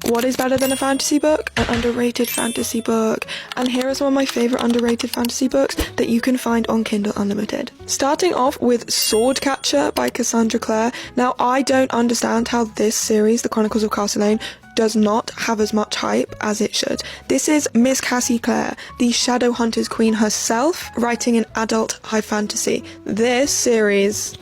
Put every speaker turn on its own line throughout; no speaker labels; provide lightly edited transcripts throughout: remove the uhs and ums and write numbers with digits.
What is better than a fantasy book? An underrated fantasy book. And here are some of my favourite underrated fantasy books that you can find on Kindle Unlimited. Starting off with Swordcatcher by Cassandra Clare. Now, I don't understand how this series, The Chronicles of Castlane, does not have as much hype as it should. This is Miss Cassie Clare, the Shadowhunters Queen herself, writing an adult high fantasy. This series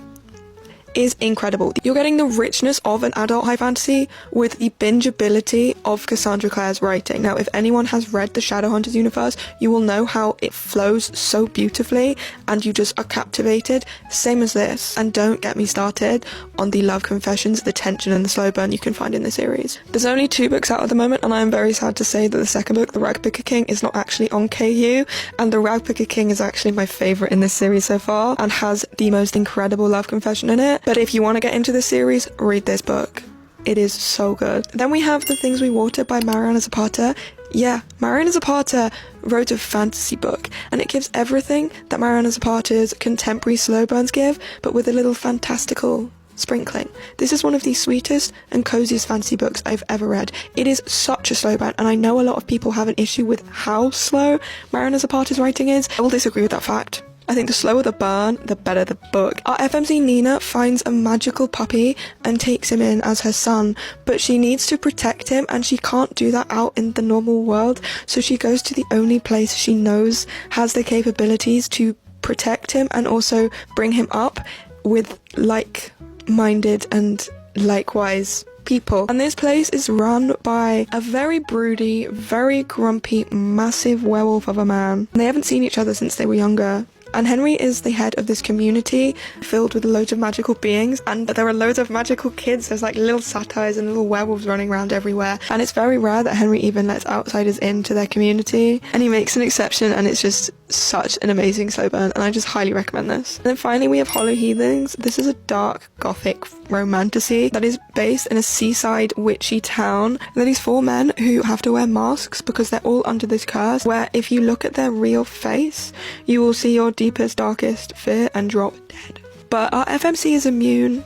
is incredible. You're getting the richness of an adult high fantasy with the bingeability of Cassandra Clare's writing. Now, if anyone has read the Shadowhunters universe, you will know how it flows so beautifully and you just are captivated. Same as this. And don't get me started on the love confessions, the tension and the slow burn you can find in the series. There's only 2 books out at the moment, and I am very sad to say that the second book, The Ragpicker King, is not actually on KU, and The Ragpicker King is actually my favourite in this series so far and has the most incredible love confession in it. But if you want to get into the series, read this book. It is so good. Then we have The Things We Water by Mariana Zapata. Yeah, Mariana Zapata wrote a fantasy book, and it gives everything that Mariana Zapata's contemporary slow burns give, but with a little fantastical sprinkling. This is one of the sweetest and coziest fantasy books I've ever read. It is such a slow burn, and I know a lot of people have an issue with how slow Mariana Zapata's writing is. I will disagree with that fact. I think the slower the burn, the better the book. Our FMC Nina finds a magical puppy and takes him in as her son, but she needs to protect him and she can't do that out in the normal world, so she goes to the only place she knows has the capabilities to protect him and also bring him up with like-minded and likewise people. And this place is run by a very broody, very grumpy, massive werewolf of a man. And they haven't seen each other since they were younger. And Henry is the head of this community filled with loads of magical beings, and there are loads of magical kids. There's like little satyrs and little werewolves running around everywhere, and it's very rare that Henry even lets outsiders into their community, and he makes an exception, and it's just such an amazing slow burn, and I just highly recommend this. And then finally we have Hollow Heathens. This is a dark gothic romantasy that is based in a seaside witchy town. There are these 4 men who have to wear masks because they're all under this curse where if you look at their real face you will see your deepest, darkest fear and drop dead. But our FMC is immune.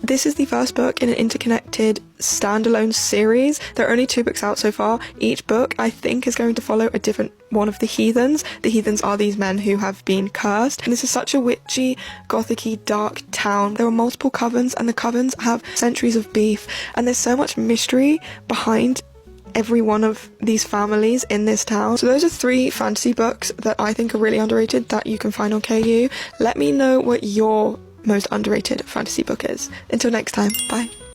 This is the first book in an interconnected standalone series. There are only 2 books out so far. Each book, I think, is going to follow a different one of the heathens. The heathens are these men who have been cursed. And this is such a witchy, gothic-y, dark town. There are multiple covens, and the covens have centuries of beef. And there's so much mystery behind every one of these families in this town. So those are 3 fantasy books that I think are really underrated that you can find on KU. Let me know what your most underrated fantasy book is. Until next time, bye.